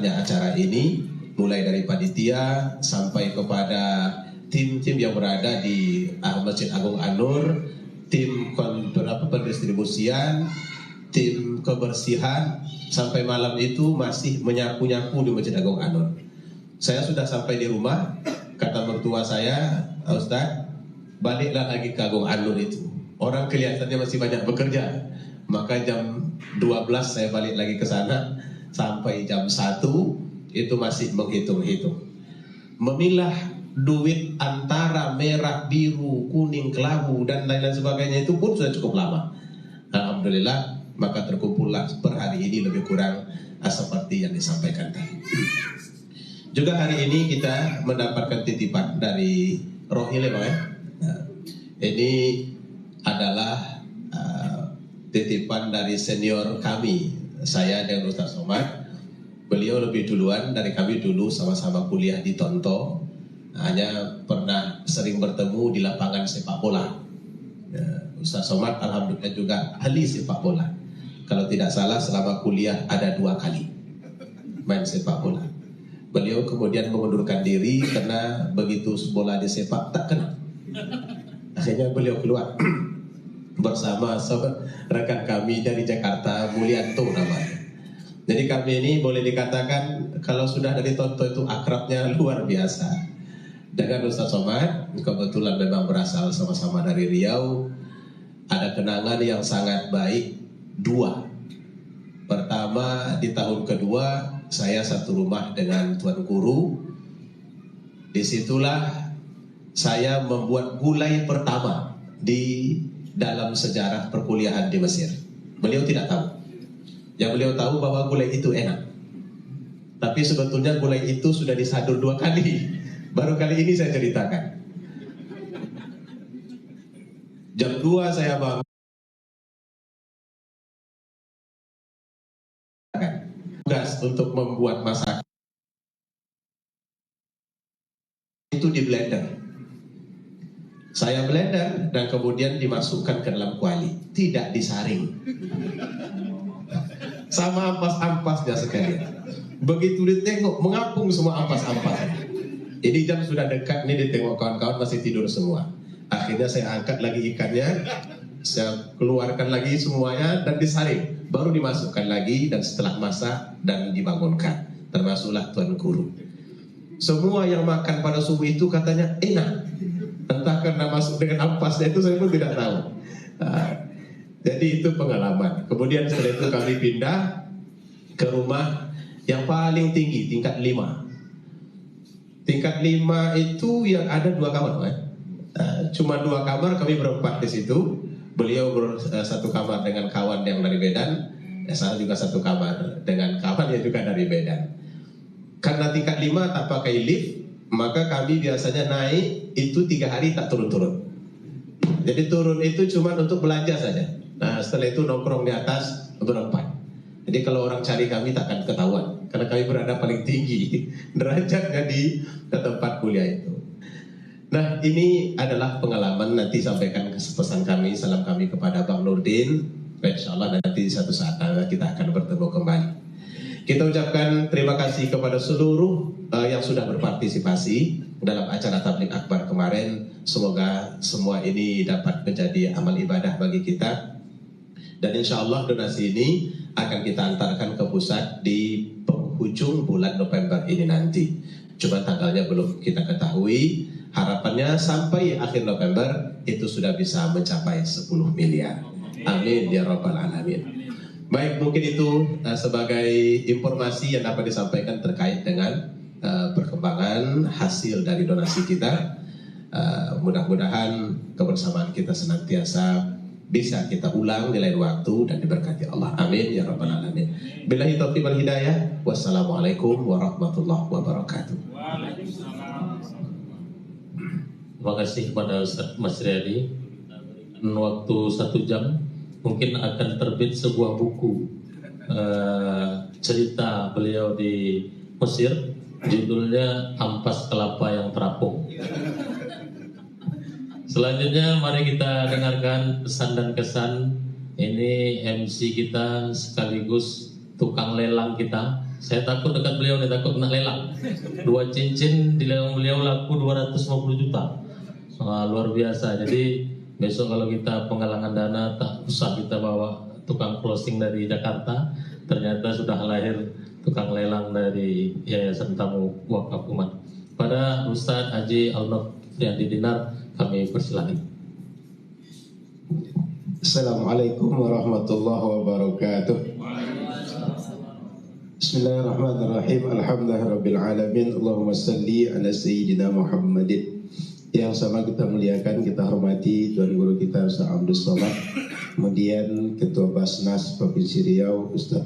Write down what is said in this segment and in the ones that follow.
lancarnya acara ini, mulai dari panitia sampai kepada tim-tim yang berada di Masjid Agung An-Nur, tim pendistribusian, tim kebersihan, sampai malam itu masih menyapu-nyapu di Masjid Agung An-Nur. Saya sudah sampai di rumah, kata mertua saya, Ustaz, baliklah lagi ke Agung An-Nur itu. Orang kelihatannya masih banyak bekerja. Maka jam 12 saya balik lagi ke sana, sampai jam 1 itu masih menghitung-hitung. Memilah duit antara merah, biru, kuning, kelabu dan lain-lain sebagainya itu pun sudah cukup lama. Alhamdulillah, maka terkumpullah per hari ini lebih kurang seperti yang disampaikan tadi. Juga hari ini kita mendapatkan titipan dari Rohile, Bang, ya. Ini adalah titipan dari senior kami, saya dan Ustaz Somad. Beliau lebih duluan dari kami, dulu sama-sama kuliah di Tonto. Hanya pernah sering bertemu di lapangan sepak bola. Ustaz Somad alhamdulillah juga ahli sepak bola. Kalau tidak salah selama kuliah ada 2 kali main sepak bola. Beliau kemudian mengundurkan diri karena begitu bola disepak tak kena. Akhirnya beliau keluar bersama rekan kami dari Jakarta, Mulyanto namanya. Jadi kami ini boleh dikatakan kalau sudah dari Tonto itu akrabnya luar biasa. Dengan Ustaz Somad, kebetulan memang berasal sama-sama dari Riau, ada kenangan yang sangat baik 2. Pertama, di tahun kedua saya satu rumah dengan Tuan Guru. Disitulah saya membuat gulai pertama di dalam sejarah perkuliahan di Mesir. Beliau tidak tahu. Yang beliau tahu bahwa gulai itu enak. Tapi sebetulnya gulai itu sudah disadur 2 kali. Baru kali ini saya ceritakan. Jam 2 saya bangun. Tugas untuk membuat masakan itu di blender. Saya blender dan kemudian dimasukkan ke dalam kuali. Tidak disaring. Sama ampas-ampasnya sekalian. Begitu ditengok, mengapung semua ampas-ampasnya. Ini jam sudah dekat, nih ditengok kawan-kawan masih tidur semua. Akhirnya saya angkat lagi ikannya, saya keluarkan lagi semuanya dan disaring. Baru dimasukkan lagi dan setelah masak dan dibangunkan. Termasuklah Tuan Guru. Semua yang makan pada subuh itu katanya enak. Entah karena masuk dengan ampasnya itu saya pun tidak tahu. Jadi itu pengalaman. Kemudian setelah itu kami pindah ke rumah yang paling tinggi, tingkat 5. Tingkat 5 itu yang ada 2 kamar, kan? Cuma 2 kamar, kami berempat di situ. Beliau satu kamar dengan kawan yang dari Medan, saya juga satu kamar dengan kawan yang juga dari Medan. Karena tingkat 5 tak pakai lift, maka kami biasanya naik itu 3 hari tak turun-turun. Jadi turun itu cuma untuk belanja saja. Nah setelah itu nongkrong di atas berempat. Jadi kalau orang cari kami tak akan ketahuan, karena kami berada paling tinggi derajatnya di tempat kuliah itu. Nah ini adalah pengalaman, nanti sampaikan pesan kami, salam kami kepada Bang Nurdin. Insya Allah nanti satu saat kita akan bertemu kembali. Kita ucapkan terima kasih kepada seluruh yang sudah berpartisipasi dalam acara Tabligh Akbar kemarin. Semoga semua ini dapat menjadi amal ibadah bagi kita. Dan insya Allah donasi ini akan kita antarkan ke pusat di penghujung bulan November ini nanti. Cuma tanggalnya belum kita ketahui. Harapannya sampai akhir November itu sudah bisa mencapai 10 miliar. Amin ya rabbal alamin. Baik, mungkin itu sebagai informasi yang dapat disampaikan terkait dengan perkembangan hasil dari donasi kita. Mudah-mudahan kebersamaan kita senantiasa bisa kita ulang di lain waktu dan diberkati Allah. Amin ya rabbal alamin. Billahi taufiq wal hidayah. Wassalamualaikum warahmatullahi wabarakatuh. Terima kasih kepada Ustaz Mas Riyadi. Waktu 1 jam mungkin akan terbit sebuah buku cerita beliau di Mesir, judulnya Ampas Kelapa yang Terapung. Selanjutnya mari kita dengarkan pesan dan kesan. Ini MC kita sekaligus tukang lelang kita, Saya takut dekat beliau nih, takut kena lelang. 2 cincin di lelang beliau laku 250 juta. Luar biasa. Jadi besok kalau kita penggalangan dana tak usah kita bawa tukang closing dari Jakarta. Ternyata sudah lahir tukang lelang dari Yayasan Tamu Wakaf Umat. Pada Ustadz Haji Al-Nofriandi Dinar kami persilahkan. Assalamualaikum warahmatullahi wabarakatuh. Bismillahirrahmanirrahim. Alhamdulillahirabbil alamin. Allahumma salli ala sayyidina Muhammadin. Yang sama kita muliakan, kita hormati Tuan Guru kita Ustaz Abdul Somad, kemudian Ketua Basnas Provinsi Riau Ustaz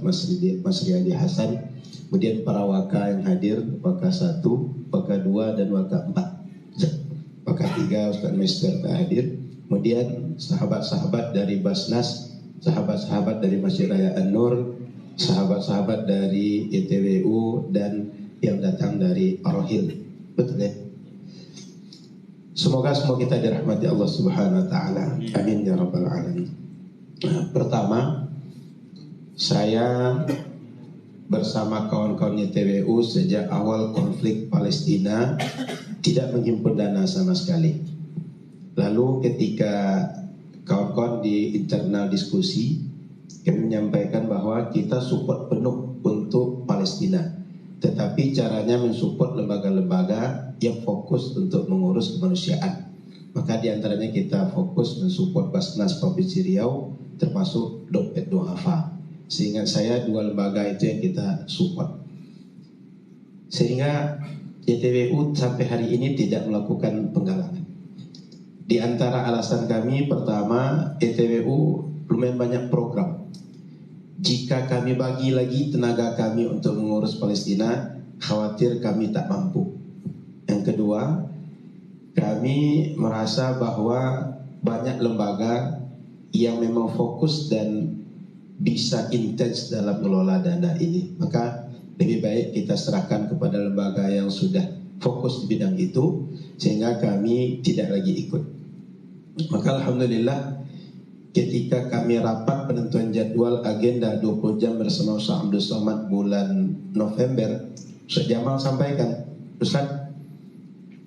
Masriadi Hasan, kemudian para waka yang hadir, waka 1, waka 2 dan waka 4. Waka 3 Ustaz Mester tak hadir. Kemudian sahabat-sahabat dari Basnas, sahabat-sahabat dari Masjid Raya An-Nur, sahabat-sahabat dari ITWU dan yang datang dari Ar-Rahil. Betul ya? Semoga semua kita dirahmati Allah Subhanahu wa taala. Amin ya rabbal alamin. Pertama, saya bersama kawan-kawan ITWU sejak awal konflik Palestina tidak menghimpun dana sama sekali. Lalu ketika kawan-kawan di internal diskusi, kami menyampaikan bahwa kita support penuh untuk Palestina, tetapi caranya mensupport lembaga-lembaga yang fokus untuk mengurus kemanusiaan. Maka diantaranya kita fokus mensupport Basnas Provinsi Riau, termasuk Dompet Duafa. Seingat saya 2 lembaga itu yang kita support. Sehingga ITWU sampai hari ini tidak melakukan penggalangan. Di antara alasan kami, pertama, ITWU lumayan banyak program. Jika kami bagi lagi tenaga kami untuk mengurus Palestina, khawatir kami tak mampu. Yang kedua, kami merasa bahwa banyak lembaga yang memang fokus dan bisa intens dalam mengelola dana ini. Maka lebih baik kita serahkan kepada lembaga yang sudah fokus di bidang itu, sehingga kami tidak lagi ikut. Maka alhamdulillah, ketika kami rapat penentuan jadwal agenda 20 jam bersama Ustaz Abdul Somad bulan November, Ustaz Jamal sampaikan, Ustaz,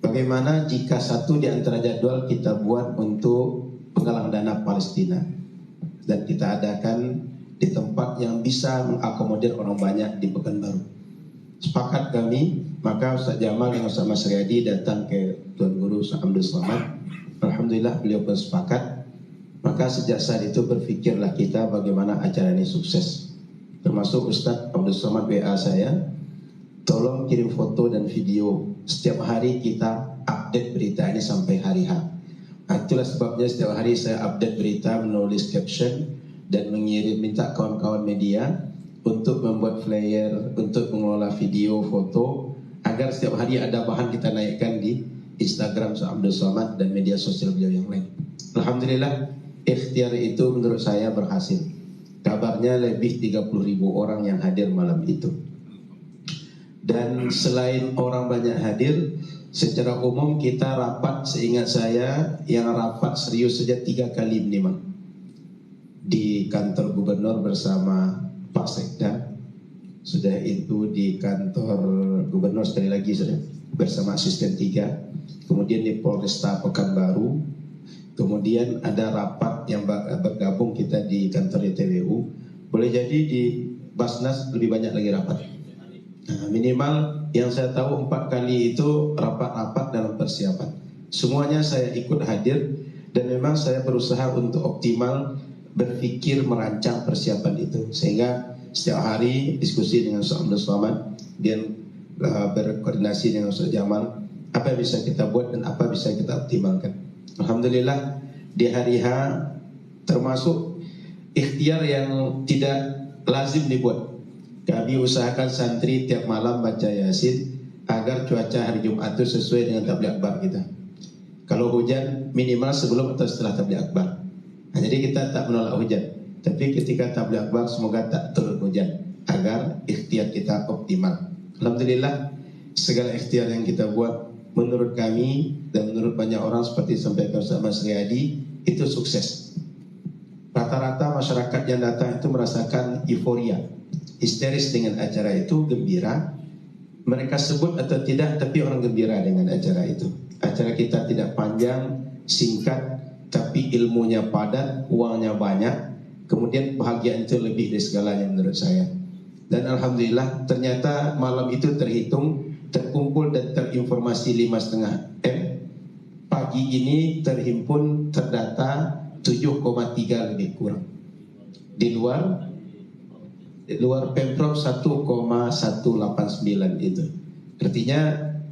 bagaimana jika satu di antara jadwal kita buat untuk penggalang dana Palestina dan kita adakan di tempat yang bisa mengakomodir orang banyak di Pekanbaru. Sepakat kami, maka Ustaz Jamal dan Ustaz Masriadi datang ke Tuan Guru Ustaz Abdul Somad. Alhamdulillah beliau pun sepakat. Maka sejak saat itu berfikirlah kita bagaimana acara ini sukses. Termasuk Ustaz Abdul Somad WA saya, tolong kirim foto dan video. Setiap hari kita update berita ini sampai hari H. Itulah sebabnya setiap hari saya update berita, menulis caption dan minta kawan-kawan media untuk membuat flyer, untuk mengelola video, foto, agar setiap hari ada bahan kita naikkan di Instagram Ustaz Abdul Somad dan media sosial beliau yang lain. Alhamdulillah, ikhtiar itu menurut saya berhasil. Kabarnya lebih 30.000 orang yang hadir malam itu. Dan selain orang banyak hadir, secara umum kita rapat, seingat saya yang rapat serius saja 3 kali minimal. Di kantor gubernur bersama Pak Sekda, sudah itu di kantor gubernur sekali lagi sudah bersama asisten 3, kemudian di Polresta Pekanbaru, kemudian ada rapat yang bergabung kita di kantor ITWU. Boleh jadi di Basnas lebih banyak lagi rapat. Nah, minimal yang saya tahu 4 kali itu rapat-rapat dalam persiapan. Semuanya saya ikut hadir dan memang saya berusaha untuk optimal berpikir merancang persiapan itu, sehingga setiap hari diskusi dengan Ustaz Abdul Somad dan berkoordinasi dengan Ustaz Jamal apa yang bisa kita buat dan apa bisa kita optimalkan. Alhamdulillah di hari H termasuk ikhtiar yang tidak lazim dibuat. Kami usahakan santri tiap malam baca Yasin agar cuaca hari Jumat itu sesuai dengan tabligh akbar kita. Kalau hujan minimal sebelum atau setelah tabligh akbar. Nah, jadi kita tak menolak hujan, tapi ketika tabligh akbar semoga tak turun hujan agar ikhtiar kita optimal. Alhamdulillah segala ikhtiar yang kita buat menurut kami dan menurut banyak orang seperti sampaikan Ustaz Masriadi itu sukses. Rata-rata masyarakat yang datang itu merasakan euforia. histeris dengan acara itu, gembira. Mereka sebut atau tidak, tapi orang gembira dengan acara itu. Acara kita tidak panjang, singkat, tapi ilmunya padat, uangnya banyak. Kemudian bahagia itu lebih dari segalanya menurut saya. Dan alhamdulillah ternyata malam itu terkumpul dan terinformasi 5,5 M. Pagi ini terhimpun terdata 7,3 lebih kurang. Di luar Pemprov 1,189 itu. Artinya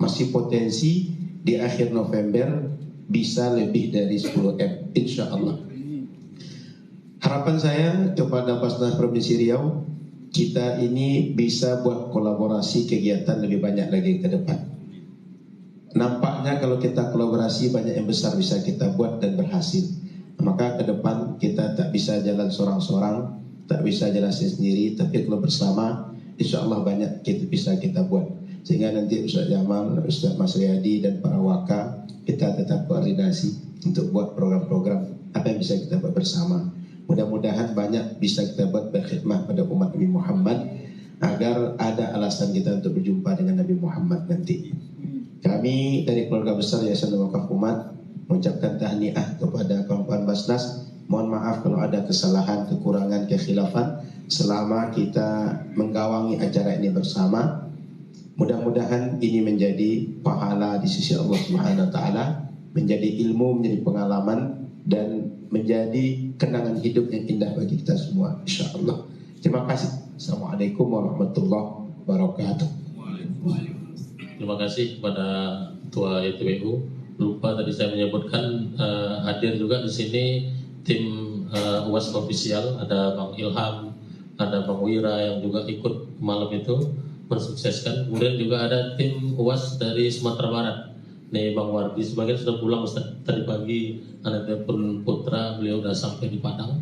masih potensi di akhir November bisa lebih dari 10 M, insya Allah. Harapan saya kepada Basnas Provinsi Riau, kita ini bisa buat kolaborasi kegiatan lebih banyak lagi ke depan. Nampaknya kalau kita kolaborasi banyak yang besar bisa kita buat dan berhasil. Maka ke depan kita tak bisa jalan seorang-seorang, tak bisa jalan sendiri, tapi kalau bersama insya Allah banyak bisa kita buat. Sehingga nanti Ustaz Jamal, Ustaz Mas Riyadi dan para waka kita tetap koordinasi untuk buat program-program apa yang bisa kita buat bersama. Mudah-mudahan banyak bisa kita buat berkhidmat pada umat Nabi Muhammad agar ada alasan kita untuk berjumpa dengan Nabi Muhammad nanti. Kami dari keluarga besar Yayasan Wakaf Umat mengucapkan tahniah kepada kawan-kawan Basnas. Mohon maaf kalau ada kesalahan, kekurangan, kekhilafan selama kita menggawangi acara ini bersama. Mudah-mudahan ini menjadi pahala di sisi Allah Subhanahu wa taala, menjadi ilmu, menjadi pengalaman dan menjadi kenangan hidup yang indah bagi kita semua insyaallah. Terima kasih. Assalamualaikum warahmatullahi wabarakatuh. Terima kasih kepada Ketua YTWU. Lupa tadi saya menyebutkan hadir juga di sini tim UAS ofisial, ada Bang Ilham, ada Bang Wira yang juga ikut malam itu mensukseskan. Kemudian juga ada tim UAS dari Sumatera Barat. Nih Bang Wardi sebagian sudah pulang Ustaz. Tadi pagi ada telepon putra, beliau sudah sampai di Padang.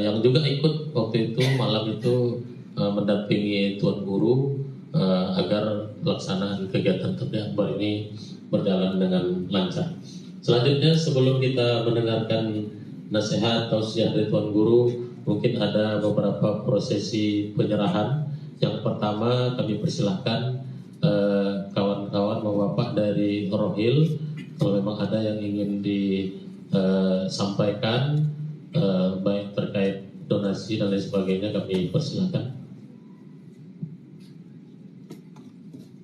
Yang juga ikut waktu itu malam itu mendampingi Tuan Guru agar pelaksanaan kegiatan Tabligh Akbar ini berjalan dengan lancar. Selanjutnya sebelum kita mendengarkan nasihat tausiah dari Tuan Guru, mungkin ada beberapa prosesi penyerahan. Yang pertama kami persilahkan kawan-kawan bapak dari Rohil, kalau memang ada yang ingin disampaikan baik terkait donasi dan lain sebagainya, kami persilahkan.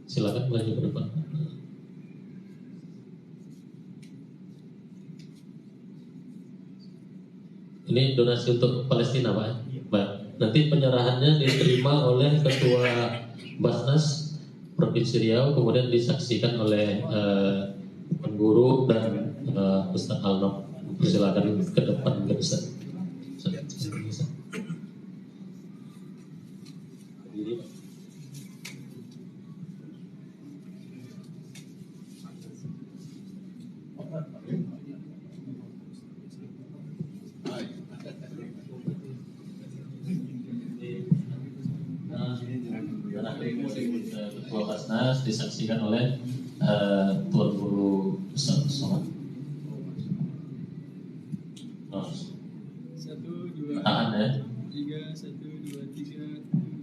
Silakan maju ke depan. Ini donasi untuk Palestina, Pak. Baik. Nanti penyerahannya diterima oleh Ketua Basnas Provinsi Riau, kemudian disaksikan oleh Guru dan Ustaz Alnok. Silakan ke depan, Ustaz. Ketua Basnas disaksikan oleh Tuan Guru Ustaz Somad. Satu, dua, tiga, 1, 2, 3, 1, 2,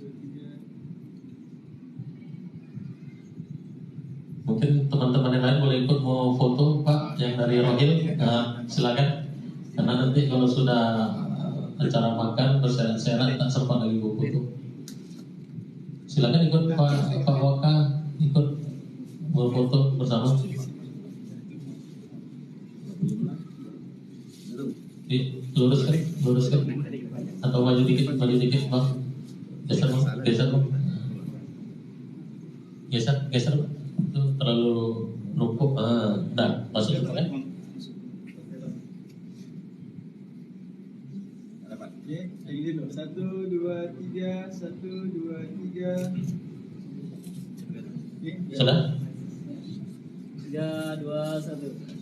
3. Mungkin teman-teman yang lain boleh ikut mau foto Pak yang dari Rohil, silakan. Karena nanti kalau sudah acara makan berseret-seret tak sempat lagi buat foto. Silakan ikut Pak Waka, ikut mau foto bersama. Luruskan atau maju dikit Bang. Geser Bang. Geser Bang. Itu terlalu numpuk. Nah, masuk kan? Oke, lagi dulu. 1, 2, 3, 1, 2, 3. Sudah? 3, 2, 1.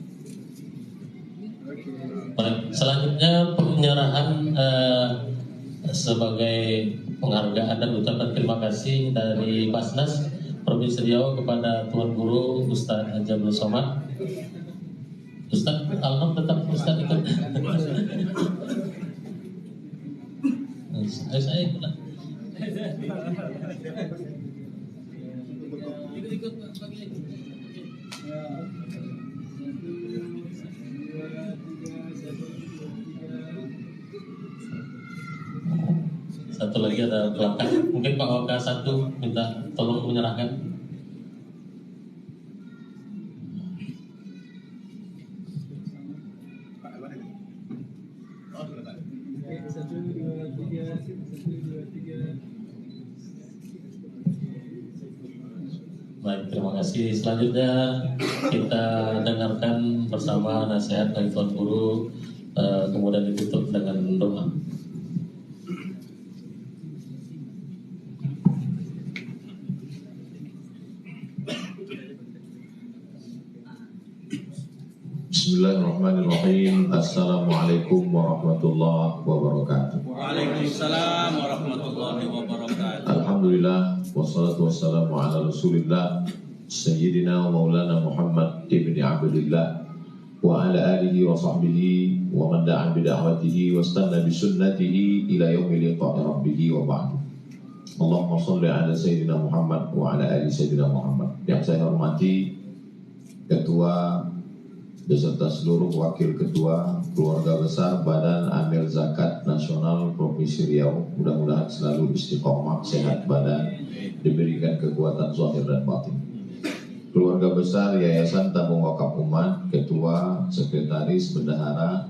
Baik. Selanjutnya penyerahan sebagai penghargaan dan ucapan terima kasih dari Basnas Provinsi Riau kepada Tuan Guru Ustaz Jamil Somad. Ustaz Alnok tetap Ustaz ikut. Saya ikutlah. Ikut bagi lagi. Ya. 1, 2, 3, 1, 2, 3. Satu lagi ada kelangkaan. Mungkin Pak Waka 1 minta tolong menyerahkan. Oke, 1, 2, 3, 1, 2, 3. Baik, terima kasih. Selanjutnya kita dengarkan bersama nasihat dari Tuan Guru, kemudian ditutup dengan doa. Bismillahirrahmanirrahim. Assalamualaikum warahmatullahi wabarakatuh. Waalaikumsalam warahmatullahi wabarakatuh. Alhamdulillah wassalatu wassalamu ala Rasulillah Sayyidina wa Maulana Muhammad ibn Abdullah wa ala alihi wa sahbihi wa man da'a bi da'watihi wa istanna bi sunnatihi ila yaumi liqa'i rabbih wa ba'du. Allahumma shalli ala Sayyidina Muhammad wa ala ali Sayyidina Muhammad. Yang saya hormati Ketua beserta seluruh wakil ketua keluarga besar Badan Amil Zakat Nasional Provinsi Riau, mudah-mudahan selalu istiqomah, sehat badan, diberikan kekuatan zahir dan batin. Keluarga besar Yayasan Tabung Wakaf Umat, ketua, sekretaris, bendahara,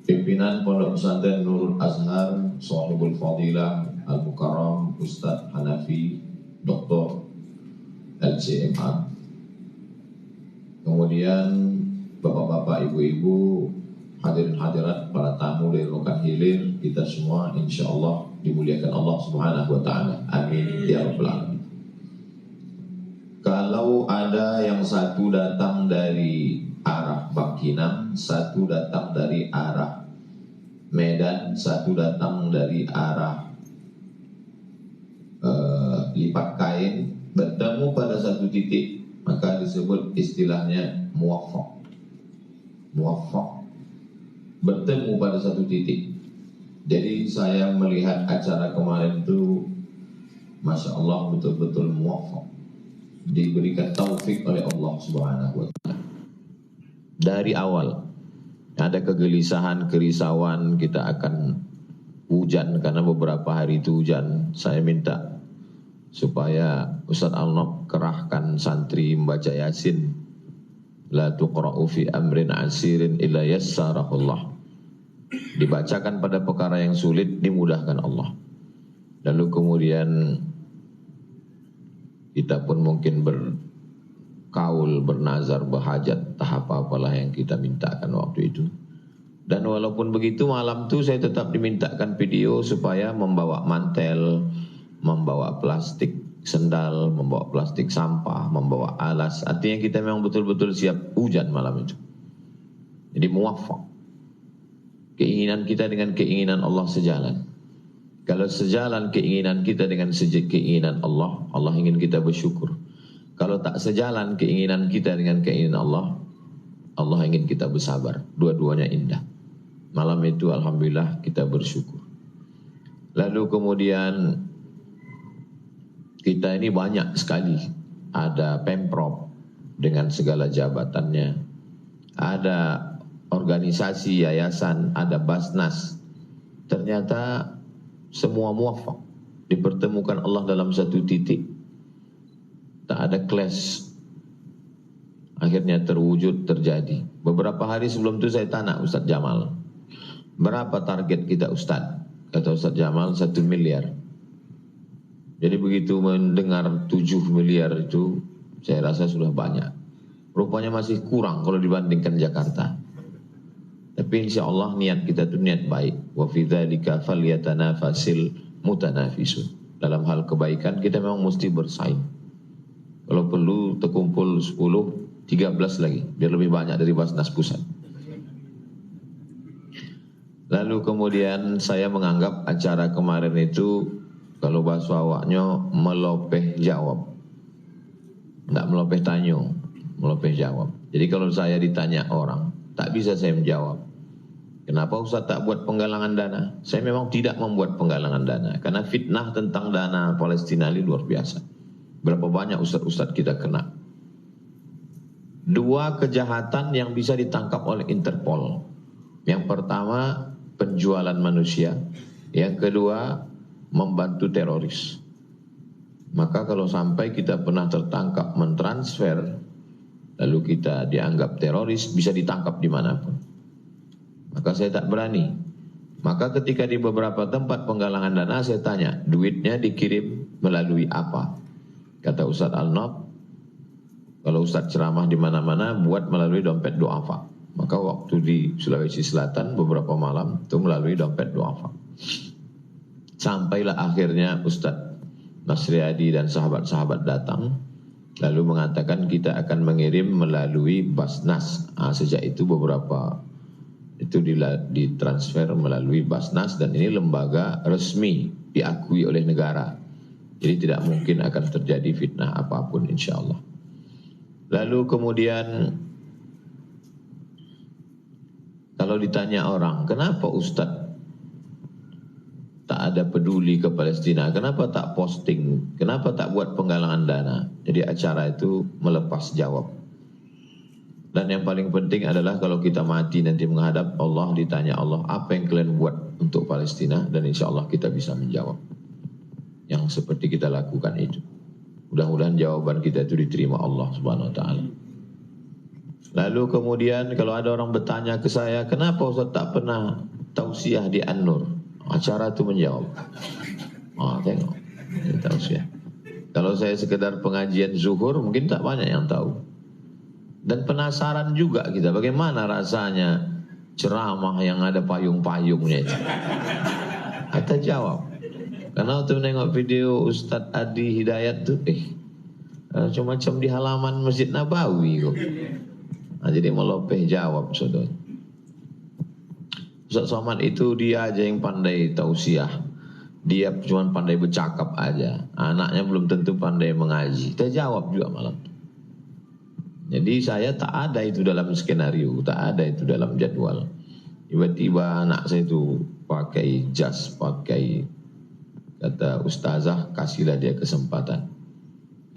pimpinan Pondok Pesantren Nurul Azhar, Shahibul Fadilah Al-Mukarram Ustadz Hanafi Dr. LCMA, kemudian bapak-bapak, ibu-ibu, hadirin hadirat, para tamu dari Rokan Hilir, kita semua insya Allah dimuliakan Allah Subhanahu wa Ta'ala. Amin ya Rabbal Alamin. Kalau ada yang satu datang dari arah Bangkinang, satu datang dari arah Medan, satu datang dari arah Lipat Kain, bertemu pada satu titik, maka disebut istilahnya muwaffaq. Muwaffaq, bertemu pada satu titik. Jadi saya melihat acara kemarin itu, Masya Allah, betul-betul muwaffaq, diberikan taufik oleh Allah Subhanahu wa Ta'ala. Dari awal ada kegelisahan, kerisauan, kita akan hujan karena beberapa hari itu hujan. Saya minta supaya Ustadz Al-Nob kerahkan santri membaca Yasin. La tuqra'u fi amrin asirin illa yassarahullah. Dibacakan pada perkara yang sulit, dimudahkan Allah. Lalu kemudian kita pun mungkin berkaul, bernazar, berhajat, tahap apalah yang kita mintakan waktu itu. Dan walaupun begitu, malam itu saya tetap dimintakan video supaya membawa mantel, membawa plastik sendal, membawa plastik sampah, membawa alas. Artinya kita memang betul-betul siap hujan malam itu. Jadi muwaffaq. Keinginan kita dengan keinginan Allah sejalan. Kalau sejalan keinginan kita dengan keinginan Allah, Allah ingin kita bersyukur. Kalau tak sejalan keinginan kita dengan keinginan Allah, Allah ingin kita bersabar. Dua-duanya indah. Malam itu alhamdulillah kita bersyukur. Lalu kemudian kita ini banyak sekali, ada Pemprov dengan segala jabatannya, ada organisasi, yayasan, ada Basnas. Ternyata semua muwaffaq, dipertemukan Allah dalam satu titik. Tak ada clash. Akhirnya terwujud, terjadi. Beberapa hari sebelum itu saya tanya Ustadz Jamal, berapa target kita Ustadz? Kata Ustadz Jamal 1 miliar. Jadi begitu mendengar 7 miliar itu, saya rasa sudah banyak. Rupanya masih kurang kalau dibandingkan Jakarta. Tapi insya Allah niat kita itu niat baik. Wa fi dzalika falyatanafasil mutanafisun. Dalam hal kebaikan kita memang mesti bersaing. Kalau perlu terkumpul 10, 13 lagi, biar lebih banyak dari Basnas Pusat. Lalu kemudian saya menganggap acara kemarin itu, kalau bahasa awaknya, melopeh jawab. Tidak melopeh tanyo, melopeh jawab. Jadi kalau saya ditanya orang, tak bisa saya menjawab. Kenapa Ustaz tak buat penggalangan dana? Saya memang tidak membuat penggalangan dana karena fitnah tentang dana Palestina ini luar biasa. Berapa banyak ustaz-ustaz kita kena. Dua kejahatan yang bisa ditangkap oleh Interpol. Yang pertama, penjualan manusia. Yang kedua, membantu teroris. Maka kalau sampai kita pernah tertangkap mentransfer, lalu kita dianggap teroris, bisa ditangkap dimanapun. Maka saya tak berani. Maka ketika di beberapa tempat penggalangan dana, saya tanya, duitnya dikirim melalui apa? Kata Ustaz Al-Nob, kalau Ustaz ceramah di mana-mana, buat melalui dompet Du'afa. Maka waktu di Sulawesi Selatan, beberapa malam, itu melalui dompet Du'afa. Sampailah akhirnya Ustaz Mas Riyadi dan sahabat-sahabat datang, lalu mengatakan kita akan mengirim melalui Basnas. Sejak itu beberapa itu ditransfer melalui Basnas, dan ini lembaga resmi diakui oleh negara. Jadi tidak mungkin akan terjadi fitnah apapun insyaallah. Lalu kemudian kalau ditanya orang, kenapa Ustaz tak ada peduli ke Palestina? Kenapa tak posting? Kenapa tak buat penggalangan dana? Jadi acara itu melepas jawab. Dan yang paling penting adalah kalau kita mati nanti menghadap Allah, ditanya Allah, apa yang kalian buat untuk Palestina? Dan insya Allah kita bisa menjawab yang seperti kita lakukan itu. Mudah-mudahan jawaban kita itu diterima Allah Subhanahu Wa Taala. Lalu kemudian kalau ada orang bertanya ke saya, kenapa Ustaz tak pernah tausiah di An-Nur? Acara itu menjawab. Tengok, ini tausiah. Kalau saya sekedar pengajian zuhur, mungkin tak banyak yang tahu. Dan penasaran juga kita, bagaimana rasanya ceramah yang ada payung-payungnya itu. Kita jawab. Karena waktu menengok video Ustadz Adi Hidayat tuh, macam-macam di halaman Masjid Nabawi kok. Jadi melopeh jawab saudara. Ustadz Somad itu dia aja yang pandai tausiah. Dia cuma pandai bercakap aja. Anaknya belum tentu pandai mengaji. Kita jawab juga malam itu. Jadi saya tak ada itu dalam skenario, tak ada itu dalam jadwal. Tiba-tiba anak saya itu pakai jas, pakai, kata ustazah, kasihlah dia kesempatan.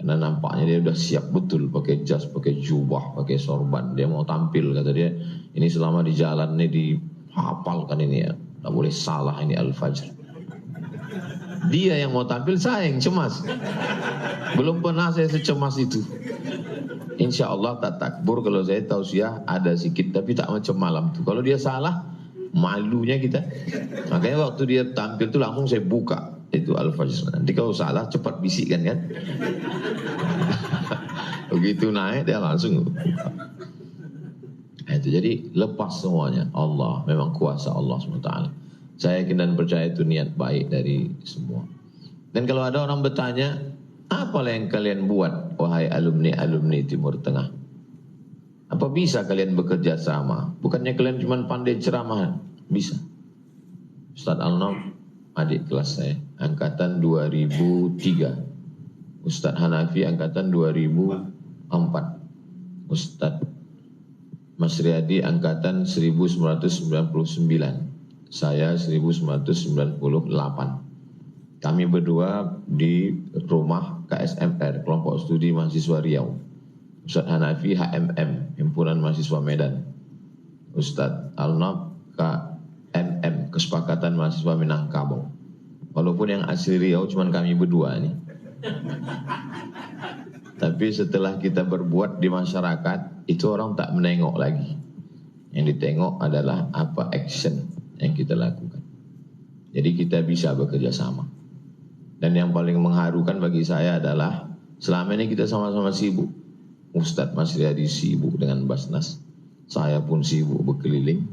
Karena nampaknya dia sudah siap betul pakai jas, pakai jubah, pakai sorban. Dia mau tampil, kata dia, ini selama di jalan ini dihafalkan ini ya, tak boleh salah ini Al-Fajr. Dia yang mau tampil, saya yang cemas. Belum pernah saya secemas itu. Insya Allah tak takbur kalau saya tausiah ada sikit, tapi tak macam malam tu. Kalau dia salah, malunya kita. Makanya waktu dia tampil tu langsung saya buka itu Al-Fajr. Nanti kalau salah cepat bisikkan kan. Begitu naik dia langsung buka. Itu jadi lepas semuanya. Allah memang kuasa Allah SWT. Saya yakin dan percaya itu niat baik dari semua. Dan kalau ada orang bertanya, apalah yang kalian buat, wahai alumni-alumni Timur Tengah? Apa bisa kalian bekerja sama? Bukannya kalian cuma pandai ceramah? Bisa. Ustaz Al-Nam, adik kelas saya, angkatan 2003. Ustaz Hanafi, angkatan 2004. Ustaz Mas Riyadi, angkatan 1999. Saya 1998. Kami berdua di rumah KSMR, Kelompok Studi Mahasiswa Riau. Ustaz Hanafi HMM, Himpunan Mahasiswa Medan. Ustaz Al-Nab KMM, Kesepakatan Mahasiswa Minangkabau. Walaupun yang asli Riau cuma kami berdua nih. Tapi setelah kita berbuat di masyarakat, itu orang tak menengok lagi. Yang ditengok adalah apa action yang kita lakukan. Jadi kita bisa bekerja sama. Dan yang paling mengharukan bagi saya adalah selama ini kita sama-sama sibuk. Ustadz Mas Riyadi sibuk dengan Basnas, saya pun sibuk berkeliling.